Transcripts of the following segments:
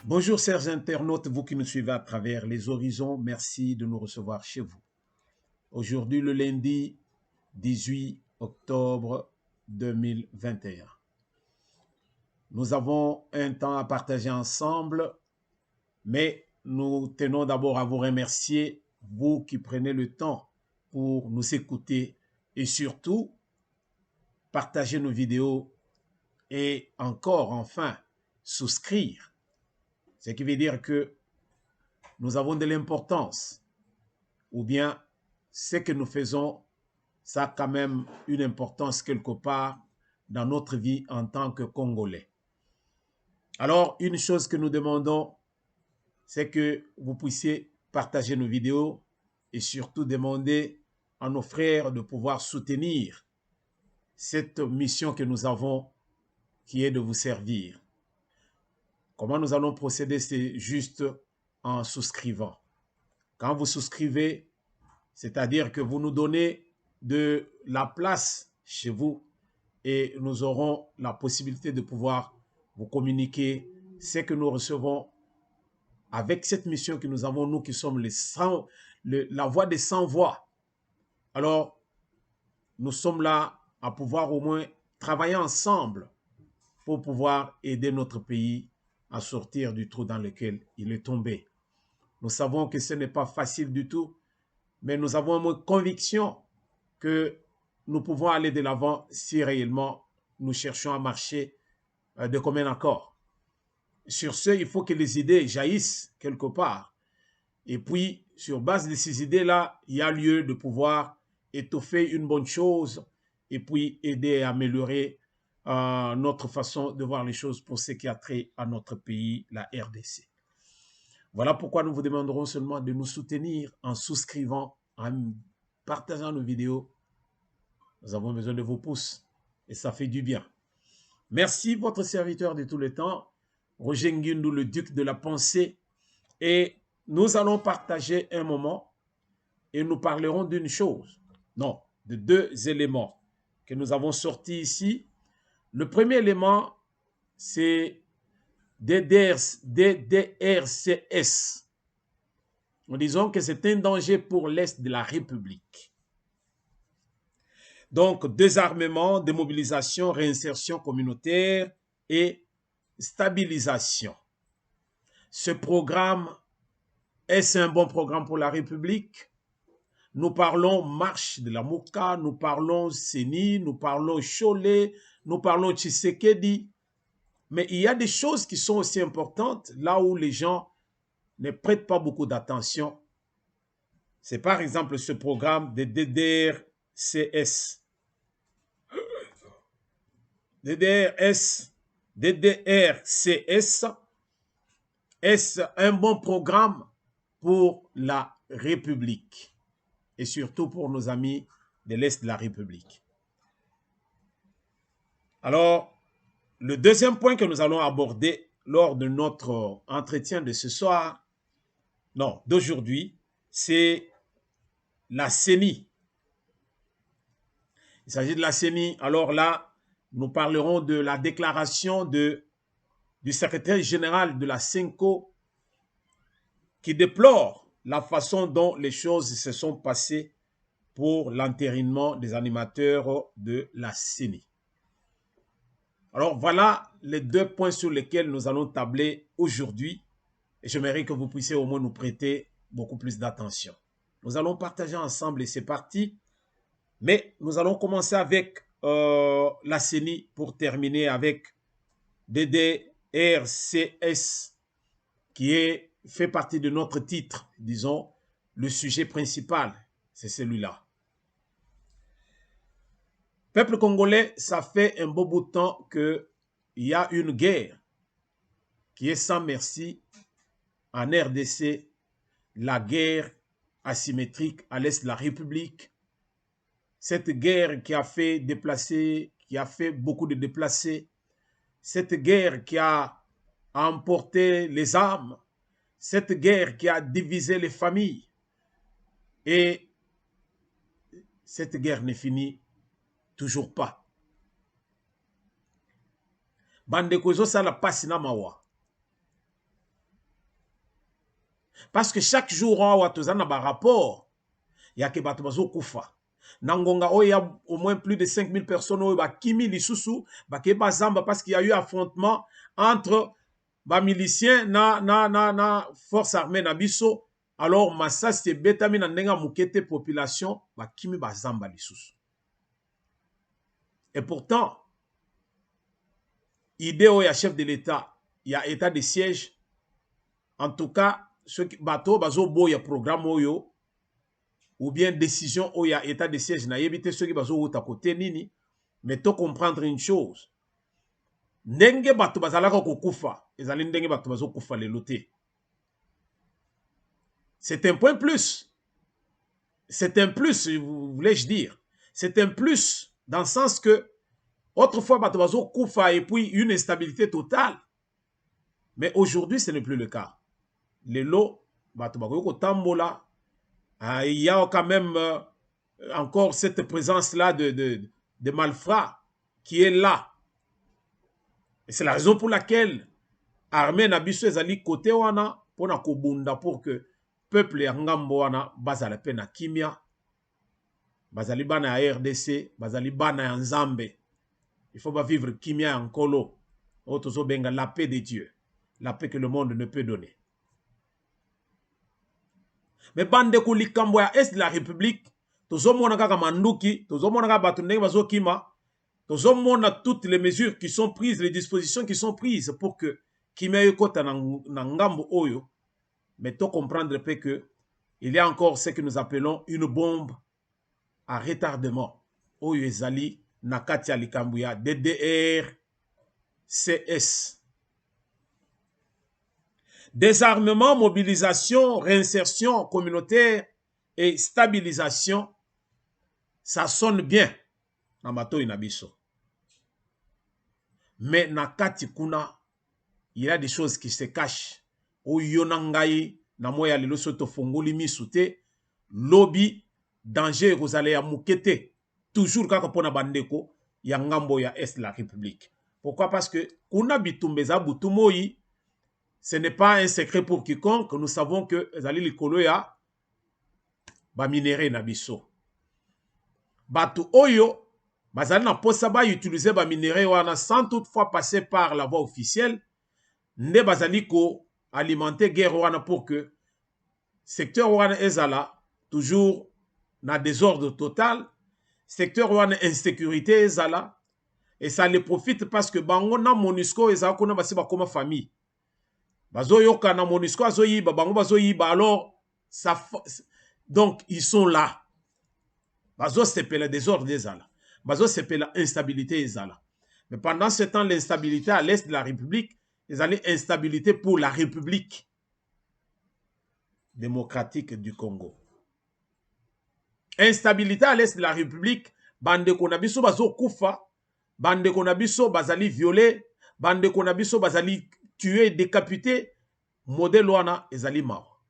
Bonjour chers internautes, vous qui nous suivez à travers les horizons, merci de nous recevoir chez vous. Aujourd'hui le lundi 18 octobre 2021. Nous avons un temps à partager ensemble, mais nous tenons d'abord à vous remercier, vous qui prenez le temps pour nous écouter et surtout partager nos vidéos et encore enfin souscrire. Ce qui veut dire que nous avons de l'importance, ou bien ce que nous faisons, ça a quand même une importance quelque part dans notre vie en tant que Congolais. Alors, une chose que nous demandons, c'est que vous puissiez partager nos vidéos et surtout demander à nos frères de pouvoir soutenir cette mission que nous avons, qui est de vous servir. Comment nous allons procéder? C'est juste en souscrivant. Quand vous souscrivez, c'est-à-dire que vous nous donnez de la place chez vous et nous aurons la possibilité de pouvoir vous communiquer ce que nous recevons avec cette mission que nous avons, nous qui sommes la voix des sans voix. Alors, nous sommes là à pouvoir au moins travailler ensemble pour pouvoir aider notre pays à sortir du trou dans lequel il est tombé. Nous savons que ce n'est pas facile du tout, mais nous avons au moins conviction que nous pouvons aller de l'avant si réellement nous cherchons à marcher de commun accord. Sur ce, il faut que les idées jaillissent quelque part. Et puis, sur base de ces idées-là, il y a lieu de pouvoir étoffer une bonne chose et puis aider à améliorer notre façon de voir les choses pour ce qui a trait à notre pays, la RDC. Voilà pourquoi nous vous demanderons seulement de nous soutenir en souscrivant, en partageant nos vidéos. Nous avons besoin de vos pouces et ça fait du bien. Merci, votre serviteur de tout le temps, Roger Ngundu, le duc de la pensée. Et nous allons partager un moment et nous parlerons d'une chose. Non, de deux éléments que nous avons sortis ici. Le premier élément, c'est DDRCS. Nous disons que c'est un danger pour l'Est de la République. Donc, désarmement, démobilisation, réinsertion communautaire et stabilisation. Ce programme, est-ce un bon programme pour la République? Nous parlons Marche de la Mouka, nous parlons Séni, nous parlons Cholet, nous parlons Tshisekedi. Mais il y a des choses qui sont aussi importantes, là où les gens ne prêtent pas beaucoup d'attention. C'est par exemple ce programme de DDRCS. DDRCS, est-ce un bon programme pour la République et surtout pour nos amis de l'Est de la République? Alors, le deuxième point que nous allons aborder lors de notre entretien de ce soir, non, d'aujourd'hui, c'est la CENI. Il s'agit de la CENI. Alors là, nous parlerons de la déclaration du secrétaire général de la CENCO qui déplore la façon dont les choses se sont passées pour l'entérinement des animateurs de la CENI. Alors voilà les deux points sur lesquels nous allons tabler aujourd'hui et j'aimerais que vous puissiez au moins nous prêter beaucoup plus d'attention. Nous allons partager ensemble et c'est parti, mais nous allons commencer avec la CENI pour terminer avec DDRCS qui fait partie de notre titre, disons, le sujet principal, c'est celui-là. Peuple congolais, ça fait un beau bout de temps qu'il y a une guerre qui est sans merci en RDC, la guerre asymétrique à l'est de la République. Cette guerre qui a fait déplacer, qui a fait beaucoup de déplacés, cette guerre qui a emporté les âmes, cette guerre qui a divisé les familles. Et cette guerre ne finit toujours pas. Bandeko ezosala pasi na mawa. Parce que chaque jour, on a un rapport. Il y a que Batubazo Koufa. Nangonga, il y a au moins plus de 5000 personnes qui ont été sous parce qu'il y a eu affrontement entre les miliciens na force armée na biso. Alors, Massa, c'est Betami Nandenga Moukete population, Kimi Bazamba Lissous. Et pourtant, idée où il y a chef de l'État, il y a état de siège. En tout cas, ce bateau, bazo boya programme oyo, ou bien décision où il y a état de siège, na éviter ceux qui bazo à côté nini, mais to comprendre une chose. Ndenge bato bazalaka kokufa, ezali ndenge bato bazo kufa le loté. C'est un point plus. C'est un plus, voulais-je dire. C'est un plus dans le sens que autrefois bato bazo kufa et puis une instabilité totale. Mais aujourd'hui, ce n'est plus le cas. Les lots, bato bazo tambola. Il y a quand même encore cette présence-là de malfrats qui est là. Et c'est la raison pour laquelle l'armée Nabiso ezali côté wana pour kobunda pour que peuple ya ngambo wana bazala pe na kimia, bazali bana ya RDC, bazali bana ya Nzambe. Il faut pas vivre kimia en kolo. Otozo benga la paix de Dieu, la paix que le monde ne peut donner. Mais bande ko likambo ya est de la République, tozo mona kaka manduki, tozo mona kaka batu ndenge bazo kima, tozo mona toutes les mesures qui sont prises, les dispositions qui sont prises pour que kimia yokota na ngambo oyo. Mais to comprendre que il y a encore ce que nous appelons une bombe à retardement. Oyo ezali na kati ya likambo ya DDR CS. Désarmement, mobilisation, réinsertion communautaire et stabilisation, ça sonne bien na mato inabiso. Mais na kati kuna, il y a des choses qui se cachent. Oyo nangai na moya lelo soto fongoli misute, lobby, danger rozale ya mukete, toujours kaka pona bandeko, ya ngambo ya Est la République. Pourquoi? Parce que kuna bitumbeza butumoi, ce n'est pas un secret pour quiconque. Nous savons que Zali Likolo ya ba minéré na biso. Batu oyo, bazali na posa ba utiliser ba minéré wana sans toutefois passer par la voie officielle. Nde bazali ko alimenter guerre wana pour que secteur wana ezala toujours na désordre total. Secteur wana insécurité ezala. Et ça les profite parce que bango na MONUSCO ezala kuna basi bakoma famille. Bazo yoka na MONUSCO azo yiba, bango bazo yiba, alors ça, donc ils sont là. Bazo sepe le désordre des ala. Bazo sepe la instabilité des ala. Mais pendant ce temps, l'instabilité à l'est de la République, ils allaient instabilité pour la République démocratique du Congo. Instabilité à l'est de la République, bande konabiso bazo kufa, bande konabiso bazali violé, bande konabiso bazali tué, décapité, modèle wana ezali mort.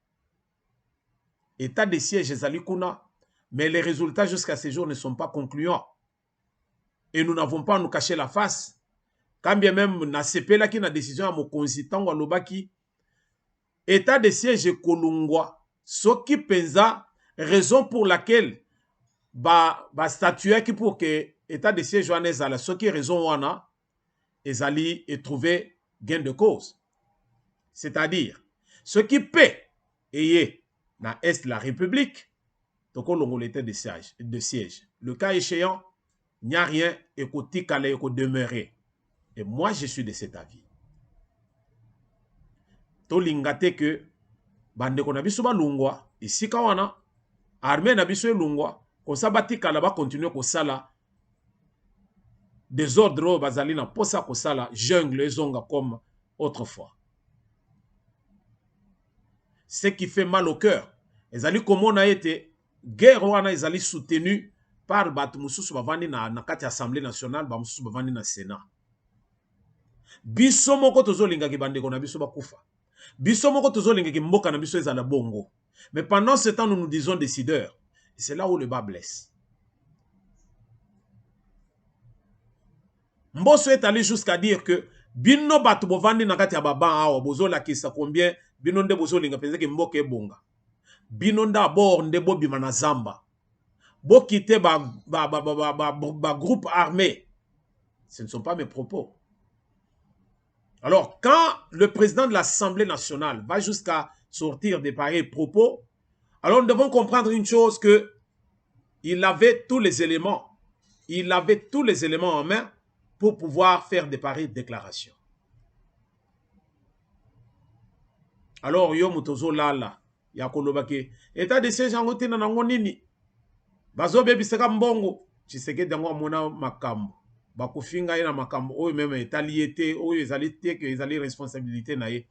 État de siège ezali kuna, mais les résultats jusqu'à ce jour ne sont pas concluants. Et nous n'avons pas à nous cacher la face. Quand bien même na sepela ki na décision à mokonzi tango alobaki, état de siège kolungwa, soki penza, raison pour laquelle ba statuer qui pour que état de siège wana ezala, soki raison wana ezali et trouver gain de cause. C'est-à-dire, ce qui peut ayer dans l'Est de la République, donc on l'état de siège. Le cas échéant, il n'y a rien et côté calé et demeurer. Et moi, je suis de cet avis. To lingate que bande ko nabiso ba lungwa, ici kawana armée nabiso lungwa, ko sabati kala ba continuer ko sala désordre bazali na posa ko sala jungle ezonga comme autrefois. Ce qui fait mal au cœur. Ezali comme on a été guerre wana ezali soutenu par batu mususu bavandi na kati assemblée nationale, ba mususu bavandi na sénat. Biso moko tozolinga ki bande ko na biso bakufa. Biso moko tozolinga ki mboka na biso ezala bongo. Mais pendant ce temps nous nous disons décideurs. Et c'est là où le bas blesse. Mbosso est allé jusqu'à dire que bino batu bovandi na kati ya baban awa bozola kisa combien bino nde bozolinga penza ke mboka ebonga. Bino d'abord nde bobima na zamba. Bokite ba groupe armé. Ce ne sont pas mes propos. Alors, quand le président de l'Assemblée nationale va jusqu'à sortir de pareils propos, alors nous devons comprendre une chose, que il avait tous les éléments. Il avait tous les éléments en main pour pouvoir faire de pareilles déclarations. Alors, yo mutozo lala, ya kolobake, état de siège yango tina nango nini? Bazo bebiseka mbongo, Tshisekedi yango amona makambo. Bakufinga ye na makambo, oyo même etali ete, oyo ezali te, que ezali responsabilité na ye.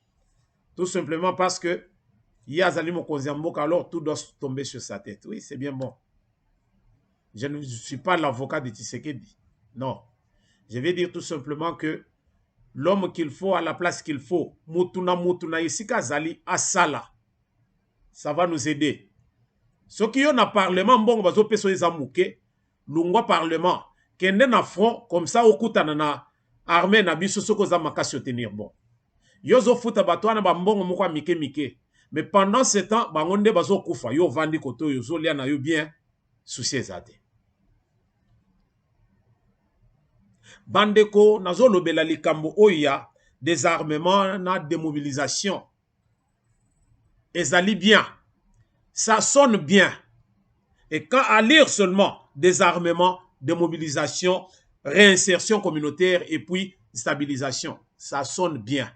Tout simplement parce que y a zali mokonzi mboka, alors tout doit tomber sur sa tête. Oui, c'est bien bon. Je ne suis pas l'avocat de Tshisekedi. Non. Je vais dire tout simplement que l'homme qu'il faut à la place qu'il faut, mutuna isika zali asala, ça va nous aider. Ce qui y a parlement, bon, bazo peso ezamouke, lungwa parlement, kende na front, comme ça, okutana na armée na biso soko za makasi tenir bon. Yozo futa batwana ba mbongo moko mike. Mais pendant ce temps, bangonde bazo kufa, yo vandi koto, yozo lia na yo bien, souci ezate. Bandeko, nazo lobela likambo oya, désarmement, na démobilisation. Ezali bien. Ça sonne bien. Et quand à lire seulement désarmement, démobilisation, réinsertion communautaire et puis stabilisation, ça sonne bien.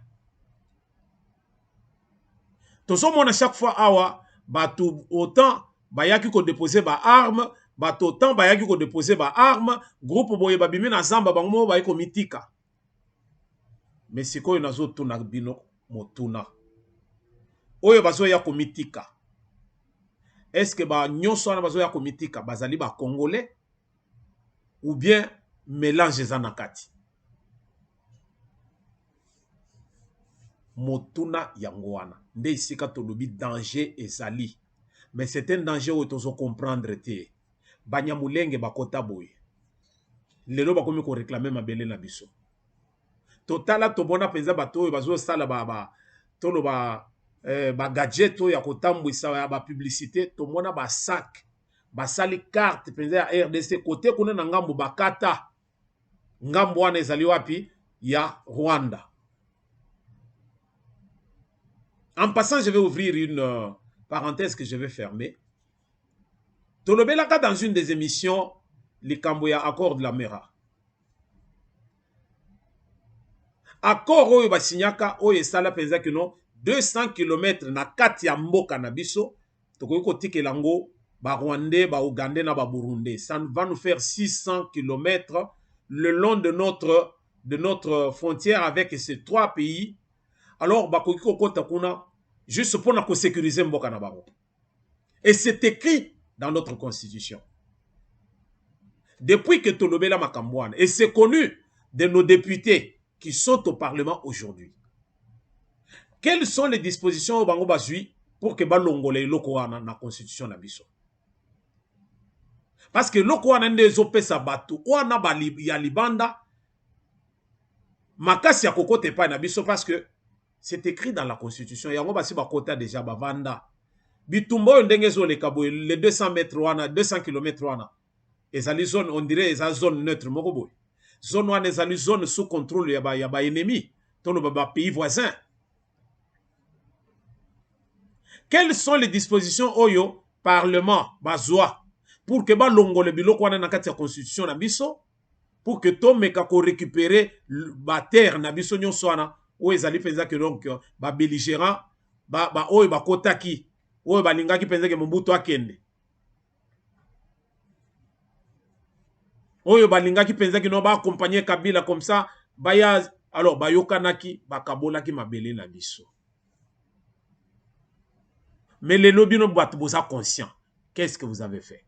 Tout ça, à chaque fois, awa, batou autant, bayaki ko déposer ba arme, bato autant, bayaki ko déposer ba arme, groupe boye babimi na zamba, bango bayiko mitika. Mais c'est quoi nazo tuna bino motuna? Oyo bazo ya ko mitika. Est-ce que ba nyonso na bazo ya ko mitika, bazali ba congolais? Ou bien mélange zanakati? Motuna yangoana. Nde isika tolobi danger ezali. Mais c'est un danger où tozo comprendre te. Banyamulenge bakota boye. Lelo bakomi ko réclamer mabele na biso. Totala tobona penza bato bazo sala tolo ba gadget ya kotambwisa ya ba publicité, tomona ba sac, ba sali carte penza ya RDC côté kuna na ngambo bakata. Ngambo wana ezali wapi? Ya Rwanda. En passant, je vais ouvrir une parenthèse que je vais fermer. Tolobelaka dans une des émissions, les Kamboya Accord de la Mera. Accord oyo basinyaka oyo sala penza que non 200 km na kati ya mboka na biso, tokoki kotikela ngo ba Rwandais, ba Ougandais na ba Burundais. Ça va nous faire 600 km le long de notre frontière avec ces trois pays. Alors, bakoki kokota kuna juste pour na sécuriser mboka na bango. Et c'est écrit dans notre constitution. Depuis que Tolobela Makambouane, et c'est connu de nos députés qui sont au Parlement aujourd'hui. Quelles sont les dispositions au Bango Bazui pour que Balongole loko wana na constitution na biso? Parce que loko wana ndezo pesa batu wana bali ya libanda makasi ya kokote pa na biso parce que c'est écrit dans la constitution. Yango basi bakota déjà bavanda. Bitumbo ndenge zo le kabo les 200 mètres wana 200 km wana. Ezali zone on dirait ezali zone neutre moko boy. Zone wana ezali zone sous contrôle ya ba ennemi, tono ba pays voisins. Quelles sont les dispositions oyo parlement bazwa pour que ba longole biloko wana na kati ya constitution na biso pour que to meka ko récupérer ba terre na biso nyonso wana o ezali penza que donc ba belligérant ba oyo ba kotaki oyo balingaki penza ke Mobutu akende oyo balingaki penza ke no ba accompagner Kabila comme ça baya alors bayokanaki bakabolaki mabele na biso. Mais les lobino boîte vous a conscient. Qu'est-ce que vous avez fait?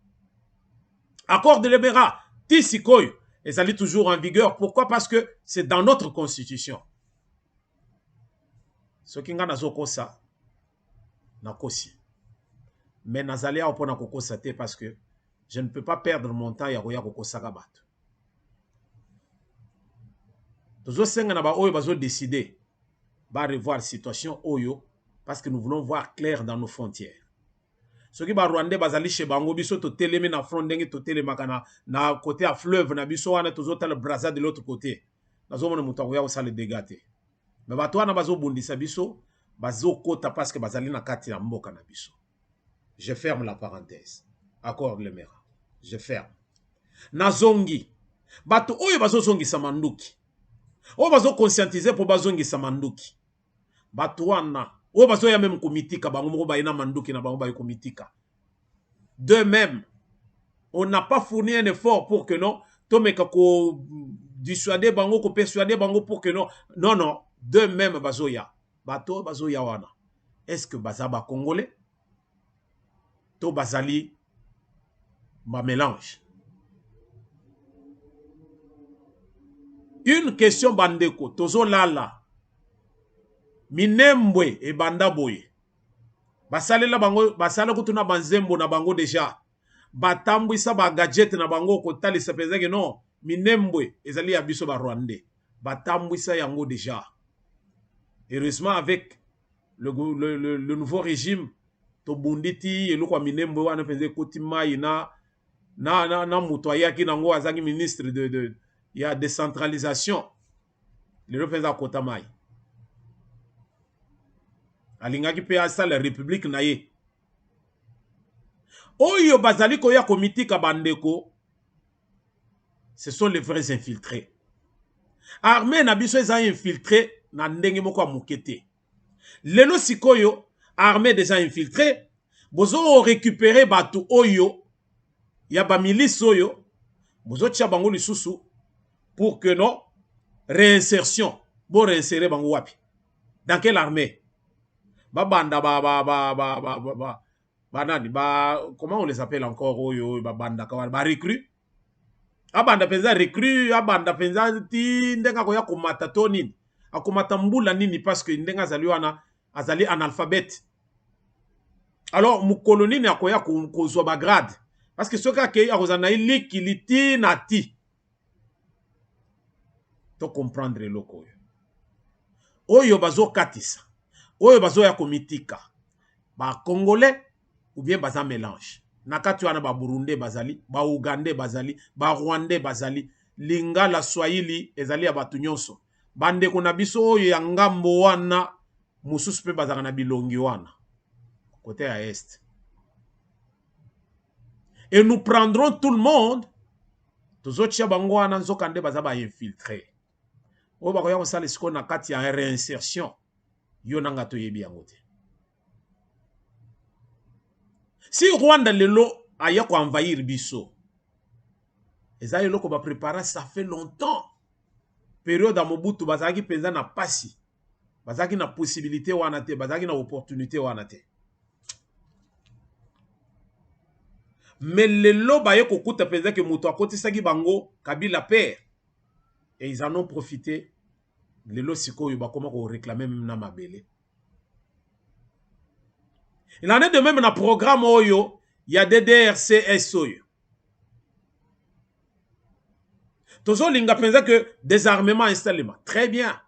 Accord de Lebera, Tissikoy, et ça est toujours en vigueur. Pourquoi? Parce que c'est dans notre constitution. Ce qui nga nazoko sa, nakosi. Mais nazali a opona koko sate parce que je ne peux pas perdre mon temps ya koya koko sagabat. Tozo senga na ba oyo bazo décider ba revoir situation oyo Parce que nous voulons voir clair dans nos frontières. Ce qui va Rwandais bazali chez bango biso to telemi na front ndenge to telemaka na côté à fleuve na biso wana tozota le braza de l'autre côté. Nazomona mutu akoya kosala dégâts te. Mais bato wana bazobundisa biso bazokota parce que bazali na kati na mboka na biso. Je ferme la parenthèse. Accord le mera. Je ferme. Nazongi. Bato oyo bazozongisa manduki. Oyo bazoconscientiser pour bazongisa manduki. Bato wana oyo bazoya même komitika bango moko bayina manduki na bango bayi komitika. De même, on n'a pas fourni un effort pour que non tomeka ko dissuader bango ko persuader bango pour que non non de même bazoya. Bato bazoya wana. Est-ce que bazaba congolais? To bazali ma mélange. Une question bandeko, tozo lala. Minembwe e banda boye. Basalela bango, basala kutuna banzembo na bango deja. Batambwisa ba gadget na bango kotali sepeza que non, minembwe ezali ya biso ba Rwandais. Batambwisa yango deja. Heureusement avec le nouveau régime to bunditi eloko minembwe wana penze kotima ina na mutoya ki nango azangi ministre de il y a décentralisation. Le représentant kota mai. Alingaki pe asa la république na ye. Oyo bazali ko ya komitika bandeko. Ce sont les vrais infiltrés. Armée na biso eza infiltré na ndenge moko mukete. Lelo sikoyo armée déjà infiltré bozo récupérer batu oyo ya ba milice oyo bozo tia bango lisusu pour que non réinsertion bon réinsérer bango wapi dans quelle armée banda nani comment on les appelle encore oyo banda ba recrue abanda penza recrue abanda penza ti ndenga ko ya komata to nini akomata mbula nini parce que ndenga zali wana azali analphabète alors mukolo nini akoya kozwa ba grade parce que soka ke akozana ilikiliti nati to comprendre loko oyo bazo katisa oyo bazo ya komitika ba congolais ou bien baza mélange nakati wana ba burundais bazali ba ougandais bazali ba rwandais bazali lingala swahili ezali ya batu nyonso bande ko na biso oyo ya ngambo wana mususu pe bazaka na bilongi wana côté à est et nous prendrons tout le monde tozotia bango wana nzokande baza ba infiltré. O ba koya kosala siko na kati ya réinsertion yo nanga to yebi yango te. Si Rwanda lelo aya ko envahir biso eza yelo ko ba préparer ça fait longtemps. Période à Mobutu bazaki penza na pasi bazaki na possibilité wana te bazaki na opportunité wana te. Mais lelo baye ko kuta penza ke muto akotisaki bango Kabila père et ils en ont profité. Lelo sikoyo bakoma ko réclamer même na mabele. Il en est de même dans le programme oyo, il y a DDRCS oyo. Tozo linga pensa que désarmement installement. Très bien.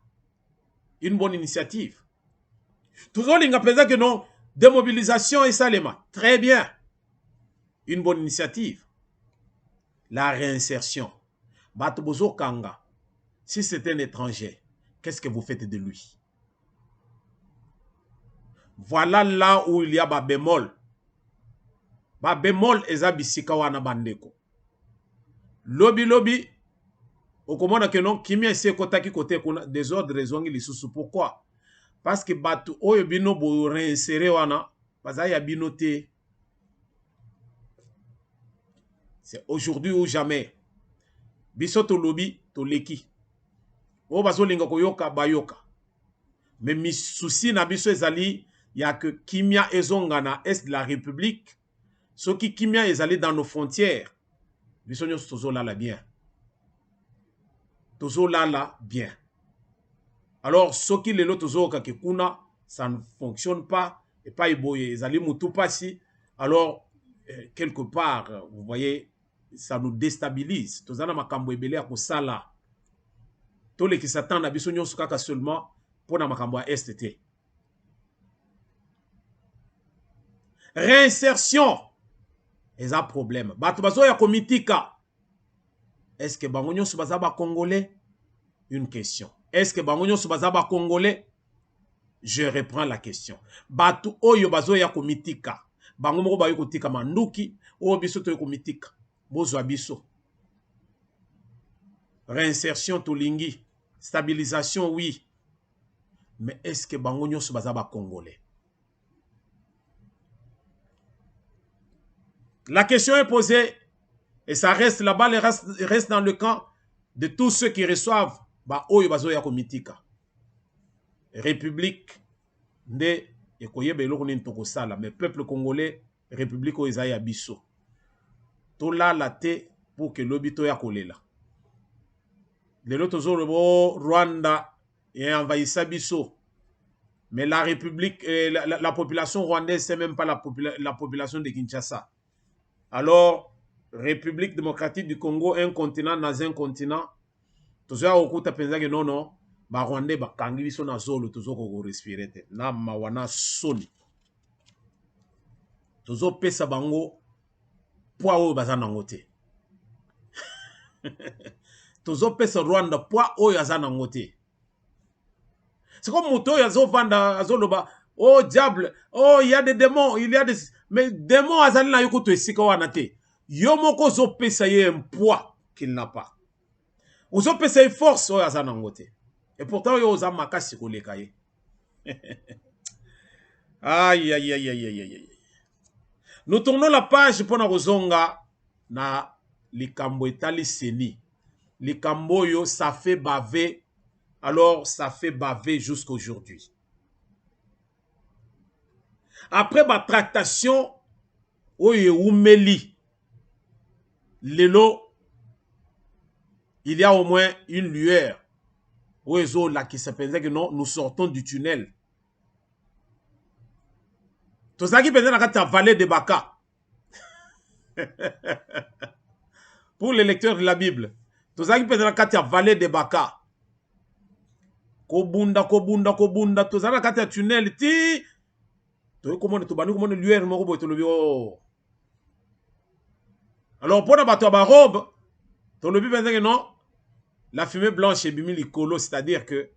Une bonne initiative. Tozo linga pensa que non, démobilisation installement. Très bien. Une bonne initiative. La réinsertion. Batubozo Kanga. Si c'est un étranger, qu'est-ce que vous faites de lui? Voilà là où il y a ba bémol. Ba bémol eza bisika wana bandeko. Lobby. Okomona que non, kimia ese kotaki kote kuna désordre zongi lisusu. Pourquoi? Parce que batu oyo bino bo réinsérer wana, baza ya bino te. C'est aujourd'hui ou jamais. Biso to lobby to leki. O bazo linga koyoka bayoka. Mais mi souci na biso ezali il y a que kimia ezonga na est de la République. Ce qui kimia ezali dans nos frontières. Biso nyo tozo la bien. Tozo la bien. Alors ce qui le tozo ka kuna ça ne fonctionne pas et pas iboye ezali mutu pasi. Alors quelque part vous voyez ça nous déstabilise. Tozana makambo ebele ko sala. Tous les qui s'attendent à biso nyo kaka seulement pour na makambo à est. Réinsertion. Et ça problème. Bato bazo ya komitika. Est-ce que bango nyonso baza ba Congolais? Une question. Est-ce que bango nyonso baza ba Congolais? Je reprends la question. Bato oyo bazo ya komitika. Bango moko ba yokotika manduki. O biso to yokomitika. Bozo biso. Réinsertion tolingi. Stabilisation oui. Mais est-ce que bango nyonso baza ba Congolais? La question est posée et ça reste là-bas, reste dans le camp de tous ceux qui reçoivent oyo bazoya komitika. République nde ekoyeba eloko nini tokosala, mais peuple congolais république oyo eza ya biso. Tolala te pour que lobi toya kolela. Lelo tozoloba Rwanda et envahissa biso. Mais la république, la population rwandaise, c'est même pas la population de Kinshasa. Alors, République démocratique du Congo, un continent dans un continent, tozo okuta penza que non, ba Rwandais ba kangi biso na zolo tozo ko respirer te. Na mawana soni. Tozo pesa bango poa oyo bazana ngote. Tozo pesa Rwanda poa oyo azana ngote. C'est comme moto yazo vanda azoloba oh diable, oh il y a des démons, il y a des mais démons azali na yoko to esika wana te. Yo moko zo pesa ye un poids qu'il n'a pas. Ozo pesa ye force oyo azana ngote. Et pourtant yo oza makasi koleka ye. Aïe aïe aïe aïe aïe aïe. Nous tournons la page pour na kozonga na likambo etali seni. Likambo yo ça fait baver. Alors ça fait baver jusqu'aujourd'hui. Après ma tractation oye umeli lelo, il y a au moins une lueur. Oyezo là qui se pensait que non, nous sortons du tunnel. Tout ça qui pensait dans la vallée de Baka. Pour les lecteurs de la Bible. Tout ça qui pensait dans la vallée de Baka. Kobunda, tout ça dans la tunnel. Ti. Comment lueur moko boy to lobi oh. Alors pour na ba robe, to lobi pensait que non. La fumée blanche est bimi likolo, c'est-à-dire que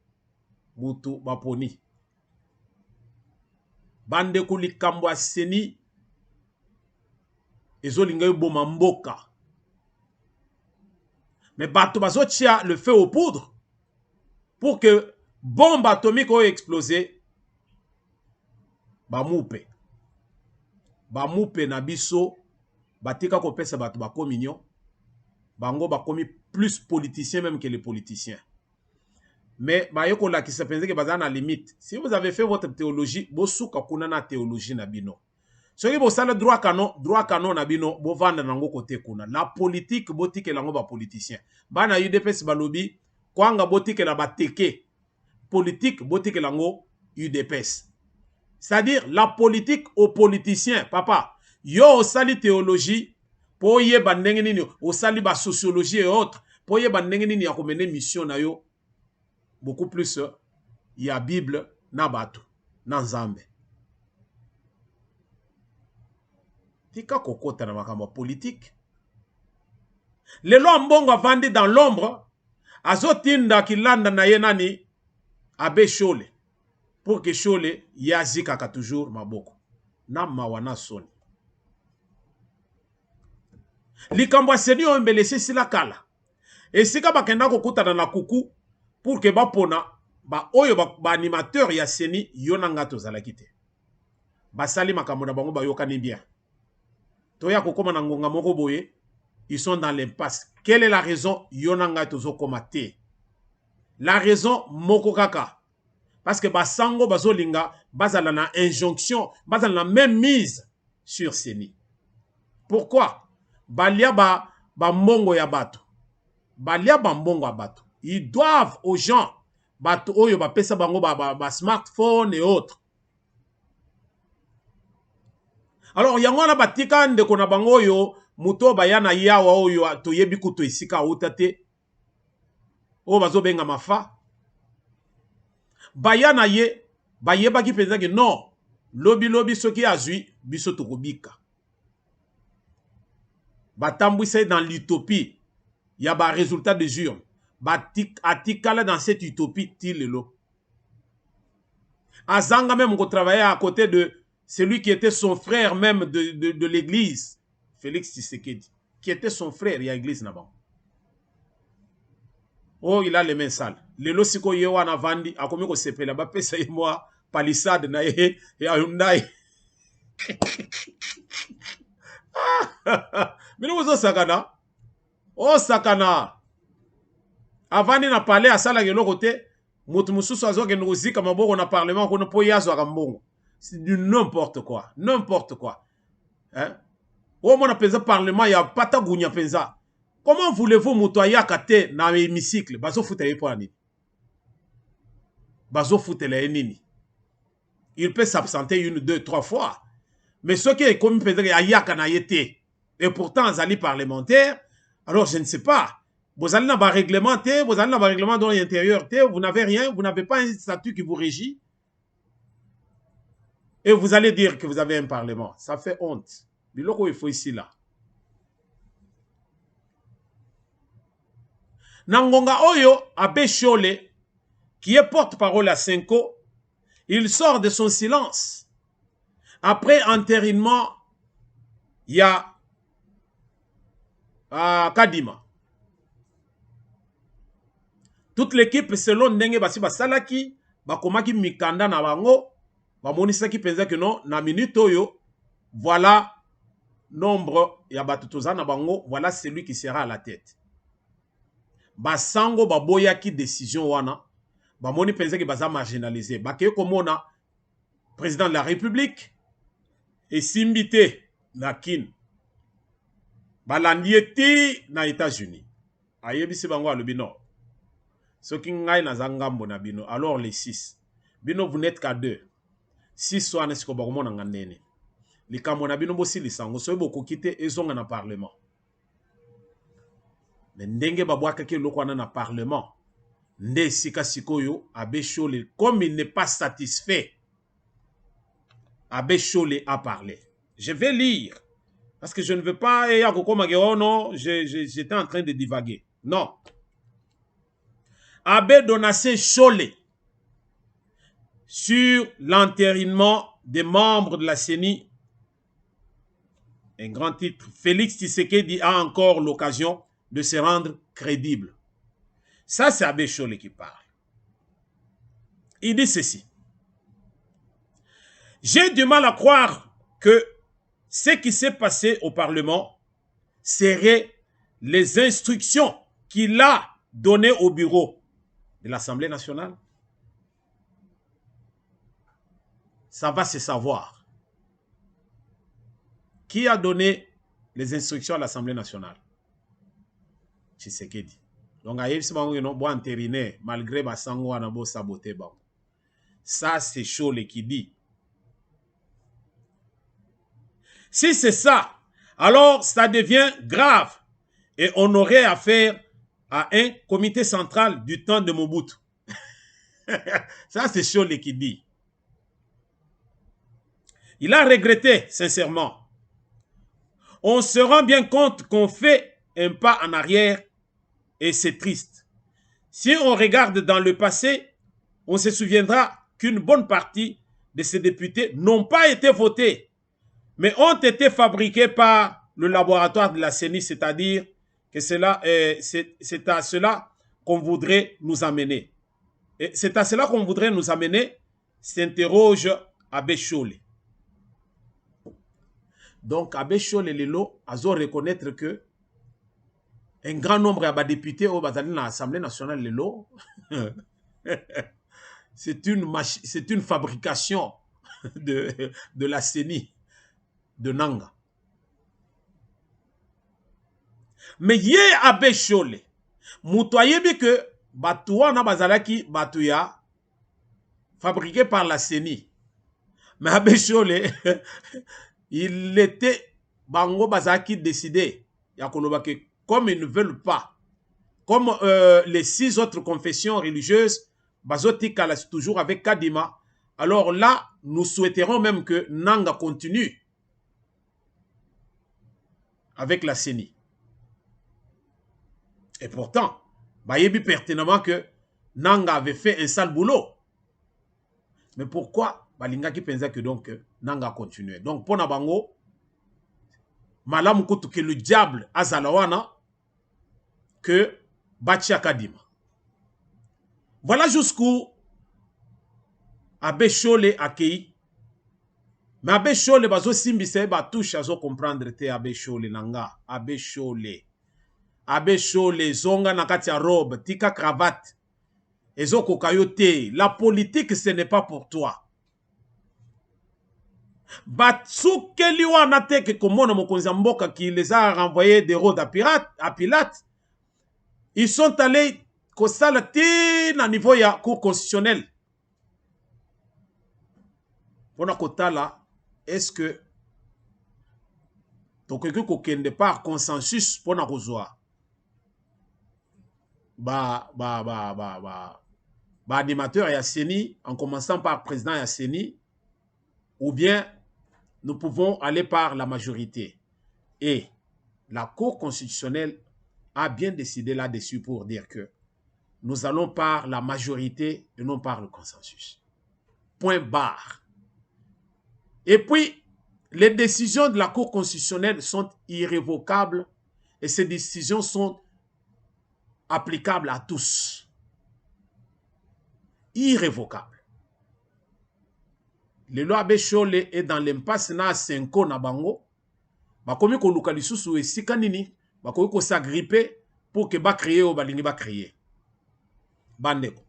Boutou Baponi. Bande kuli kambwa seni ezolinga yo boma mboka. Mais bato bazo tia le feu aux poudres pour que bombe atomique ait explosé. Bamoupe. Bamoupe na biso batika ko pesa bato ba communion. Bango ba komi plus politiciens même que les politiciens. Mais bayoko la qui se pensait que bazana à limite. Si vous avez fait votre théologie, bosuka kuna na théologie na bino. Soki bo sala droit canon na bino, bo vanda nango côté kuna. La politique botike lango ba politicien. Bana UDPS balobi kwanga botike la bateke. Politique botike lango UDPS. C'est-à-dire la politique aux politiciens, papa. Yo sali théologie pour y bandenge nini au sali ba sociologie et autres. Pour y bandenge nini ya komene mission na yo. Beaucoup plus, il y a Bible, na batu, na Nzambe. Tika kokota na makamba politique. Le lo mbongo avandi dans l'ombre, azotinda kilanda na yenani, abe Shole. Pour que Shole yazika ka toujours maboko. Na mawana soni. Likambo seni o mbelese sila kala. Et sika bakenda kokuta na kuku, pour que bapona ba oyo ba animateur ya seni yonanga tozalaki te. Basali makambo na bango bayokani bien. Toya kokoma na ngonga moko boye, ils sont dans l'impasse. Quelle est la raison yonanga tozokoma te? La raison moko kaka. Parce que basango bazolinga bazala na injonction, bazala na même mise sur seni. Pourquoi? Balia ba mbongo ya bato. Balia ba mbongo ya bato. Ils doivent aux gens bato oyo ba pesa bango ba smartphone et autres. Alors yango na batika ndeko na bango oyo muto bayana yawa oyo toyebi kuto isika utate o bazo benga mafa bayana ye bayeba ki penza que non lobi soki azui biso tokobika. Batambwisa dans l'utopie. Il y a un résultat des urnes. Atikala dans cette utopie tilelo. Azanga même qu'on travaillait à côté de celui qui était son frère même de l'église, Félix Tshisekedi, qui était son frère, il y a l'église là-bas. Oh, il a les mains sales. Lelo siko yewa na vandi, a combien qu'on s'appelle là-bas, pesa et moi, palissade na et Hyundai. Mais nous sommes sakana. Oh sakana. Avant de parler à ça là de l'autre côté, mutumususu azoke nuzi kama boko na parlement kono po yazo akambongo. C'est du n'importe quoi, n'importe quoi. Hein? Oh mon penza parlement ya pata gunya penza. Comment voulez-vous mutoya kate na hémicycle bazo foutele pour ani? Bazo foutele nini? Il peut s'absenter 1, 2, 3 fois. Mais ce qui est comme penza ya yaka na yete. Et pourtant azali parlementaire, alors je ne sais pas. Vous allez dans un règlement, vous allez dans un règlement dans l'intérieur, vous n'avez rien, vous n'avez pas un statut qui vous régit. Et vous allez dire que vous avez un parlement. Ça fait honte. Biloko il faut ici là. Nangonga Oyo Abe Chole, qui est porte-parole à Senko, il sort de son silence. Après entérinement, il y a Kadima. Toute l'équipe, selon Ndenge Basi Basalaki, Bakomaki Mikanda na bango, Bamonisaki pensa que non, na minute oyo, voilà nombre ya batutoza na bango, voilà celui qui sera à la tête. Basango baboyaki décision wana, Bamoni pensa que baza marginalisé. Bakeye komona président de la République et simbité na kin. Balandieti na États-Unis. Ayebisi bango alobi non. Ce qui ngai na zangambo na bino, alors les 6. Bino vous n'êtes qu'à 2. 6 soit n'est-ce que bakomo na ngandene. Likambo na bino bosi lisango so boko kite ezonga na parlement. Mais ndenge babwaka ke loko na parlement. Nde sika sikoyo Abe Chole comme il n'est pas satisfait. Abe Chole a parlé. Je vais lire parce que je ne veux pas oh non, j'étais en train de divaguer. Non. Abe Donassé Chole sur l'entérinement des membres de la CENI. Un grand titre. Félix Tshisekedi a encore l'occasion de se rendre crédible. Ça, c'est Abe Chole qui parle. Il dit ceci. J'ai du mal à croire que ce qui s'est passé au Parlement serait les instructions qu'il a données au bureau de l'Assemblée nationale. Ça va se savoir. Qui a donné les instructions à l'Assemblée nationale? Tshisekedi. Donc, malgré Basango Anabo saboté. Ça, c'est Chole qui dit. Si c'est ça, alors ça devient grave. Et on aurait affaire à un comité central du temps de Mobutu. Ça, c'est Chole qui dit. Il a regretté, sincèrement. On se rend bien compte qu'on fait un pas en arrière et c'est triste. Si on regarde dans le passé, on se souviendra qu'une bonne partie de ces députés n'ont pas été votés, mais ont été fabriqués par le laboratoire de la CENI, c'est-à-dire que c'est à cela qu'on voudrait nous amener. Et c'est à cela qu'on voudrait nous amener, s'interroge Abe Chole. Donc, Abe Chole Lelo a reconnaître que un grand nombre de députés au dans l'Assemblée nationale Lelo, c'est une fabrication de la CENI de Nanga. Mais yé Abe Chole, mutoye bi que batuwa na bazalaki batuya fabriqué par la CENI. Mais Abe Chole, il était bango bazaki décidé comme ils ne veulent pas, comme les 6 autres confessions religieuses, bazoti kalas toujours avec Kadima, alors là nous souhaiterons même que Nanga continue avec la CENI. Et pourtant, Bayebi pertinemment que Nanga avait fait un sale boulot. Mais pourquoi Balinga qui pensait que donc Nanga continuait. Donc pour Nabango, Malam Koutou que le diable azalawana que Bachia Kadima. Voilà jusqu'où Abbé Chole accueilli. Mais Abbé Chole bazo simbise ba touche azo comprendre te Abbé Chole nanga. Abbé Chole. Abbé Chole zonga nakati ya robe, tika cravate. Ezo kokayote. La politique ce n'est pas pour toi. Batsukeli wana teke komona mokonzi mboka qui les a renvoyés des rôdes à Pilate. Ils sont allés kosala na niveau ya cour constitutionnelle. Pona kotala, est-ce que tokeki kokende par consensus pona kozwa animateur ya CENI en commençant par président ya CENI, ou bien nous pouvons aller par la majorité. Et la Cour constitutionnelle a bien décidé là-dessus pour dire que nous allons par la majorité et non par le consensus. Point barre. Et puis, les décisions de la Cour constitutionnelle sont irrévocables et ces décisions sont applicables à tous. Irrévocables. Le loi Bechole est dans l'impasse na 5 ans na bango. Bakomi ko luka lisusu esika nini, bakomi ko s'agripper pour que ba créer ou balingi ba créer. Bandeko.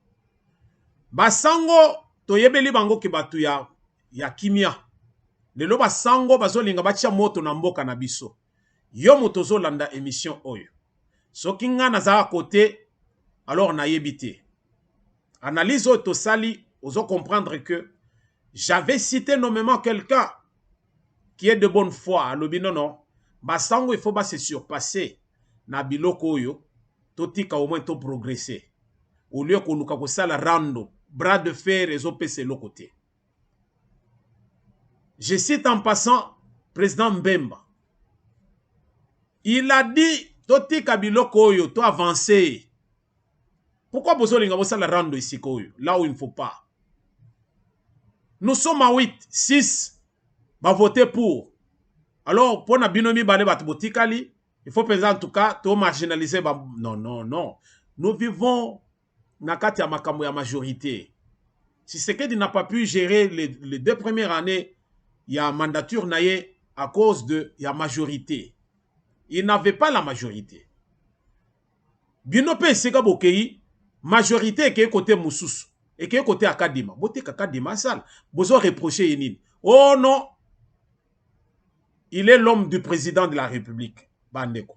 Basango toyebeli bango ke batu ya kimia. Lelo basango bazolinga batia moto na mboka na biso. Yo moto zolanda émission oyo. Soki nga naza côté alors na yebite. Analyse oyo tosali ozo comprendre que j'avais cité nommément quelqu'un qui est de bonne foi. Alobi non. Basango il faut pas se surpasser na biloko oyo totika au moins to progresser. Au lieu qu'on nous kakosala rando bras de fer et opese l'autre côté. Je cite en passant président Mbemba. Il a dit Toti Kabilo Koyo, to avancer. Pourquoi Bozolinga Bosala rando ici Koyo, là où il ne faut pas? Nous sommes à 8, 6, va voter pour. Alors, pour na binomi bale batbotikali, il faut penser en tout cas, to marginaliser. Non, non, non. Nous vivons nakati ya makambo ya majorité. Si Tshisekedi n'a pas pu gérer les 2 premières années, il y a mandature naïe à cause de la majorité. Il n'avait pas la majorité. Binope seka bokei majorité qui est côté Moussous et qui est côté Akadima. Bote Akadima sale. Bozo reprocher Yenin. Oh non. Il est l'homme du président de la République. Bandeko.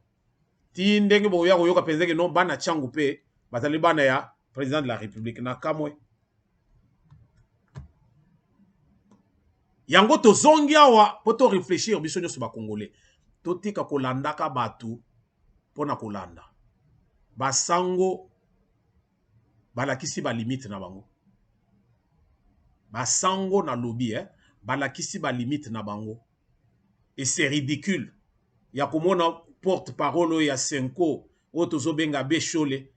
Ti ndenge boya koyoka penzeke non bana changu pe batali bana ya président de la République na kamwe. Yango to zongi awa poto réfléchir biso nyoso ba congolais. Totika kolandaka batu pona kolanda. Basango balakisi ba limite na bango. Basango na lobby balakisi ba limite na bango. Et c'est ridicule. Ya komona porte-parole ya Senko otozo benga Bechole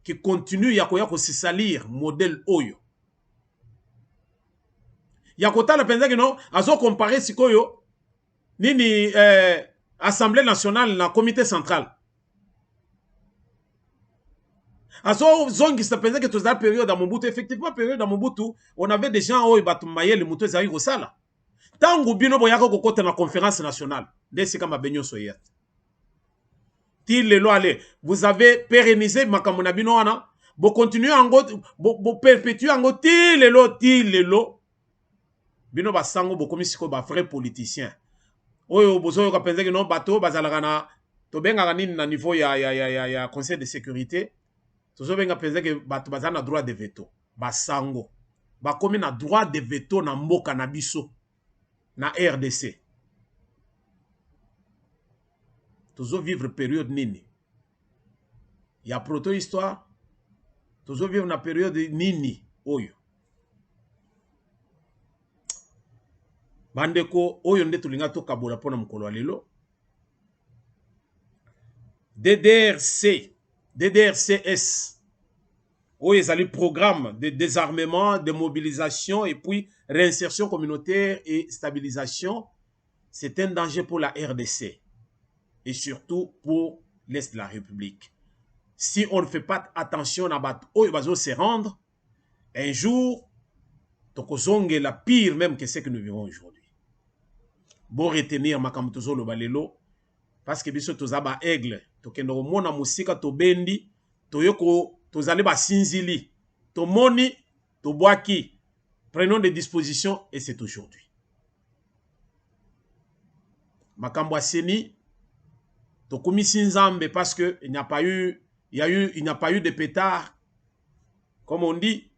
qui continue ya ko se salir modèle oyo. Yakota la penza que non, azo comparer sikoyo nini Assemblée nationale na comité central. Azo zongi sa penza que toute la période à Mobutu, effectivement période à Mobutu, on avait des gens oyo batumaye le muto za yiko sala. Tangu bino boyako kokota na conférence nationale, desi kama benyo soyet. Ti lelo ale, vous avez pérennisé makamona bino wana, bo continuer ango bo perpétuer ango ti lelo. Bino basango bokomi siko ba vrai politicien. Oyo bozo ka penza que non bato bazalaka na to benga nini na niveau ya conseil de sécurité. Tozo benga penza que bato bazana droit de veto. Basango bakomi na droit de veto na mboka na biso na RDC. Tozo vivre période nini. Ya proto histoire. Tozo vivre na période nini oyo. bandeko oyo nde tolinga tokabola mpona mokolo lelo. DDRCS oyo ezali programme de désarmement, de mobilisation et puis réinsertion communautaire et stabilisation. C'est un danger pour la RDC et surtout pour l'Est de la République. Si on ne fait pas attention à bat oyo bazo se rendre, un jour tokozonge la pire même que ce que nous vivons aujourd'hui. Bon retenir makambo tozolo balelo parce que biso tozaba aigle tokendo mona musika tobendi toyoko tozali basinzili tomoni tobwaki, prenons des dispositions et c'est aujourd'hui. Makambo aseni tokumisi nzambe parce que il n'y a pas eu de pétard comme on dit.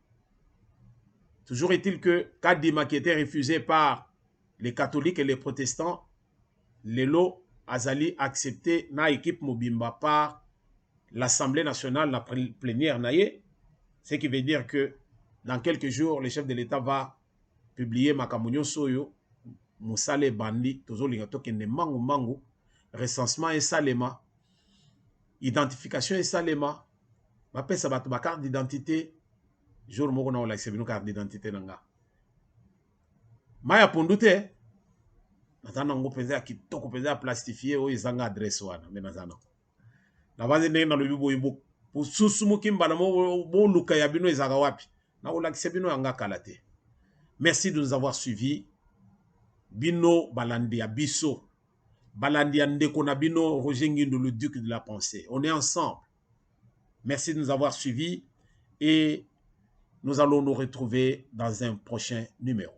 Toujours est-il que Kadima qui était refusé par les catholiques et les protestants, Lelo Azali accepté na équipe Mobimba par l'Assemblée nationale, la plénière naïe, ce qui veut dire que dans quelques jours, le chef de l'État va publier Makamunyo Soyo, Moussale Bandi, Tozo Lingato Kende Mangu Mangu, recensement et salema, identification et salema, Mapé Sabato carte d'identité, jour moko na ola sebino carte d'identité nanga. Maya pondute, natana ngo penza kitoko penza plastifié o izanga adresse wana menazana. Na baze ndenge na lobibo ibo pour susumu kimba na mo luka ya bino ezaka wapi. Na ola sebino yanga kalate. Merci de nous avoir suivis. Bino balandi ya biso. Balandi ya ndeko na bino Roger Ngindo, le duc de la pensée. On est ensemble. Merci de nous avoir suivis et nous allons nous retrouver dans un prochain numéro.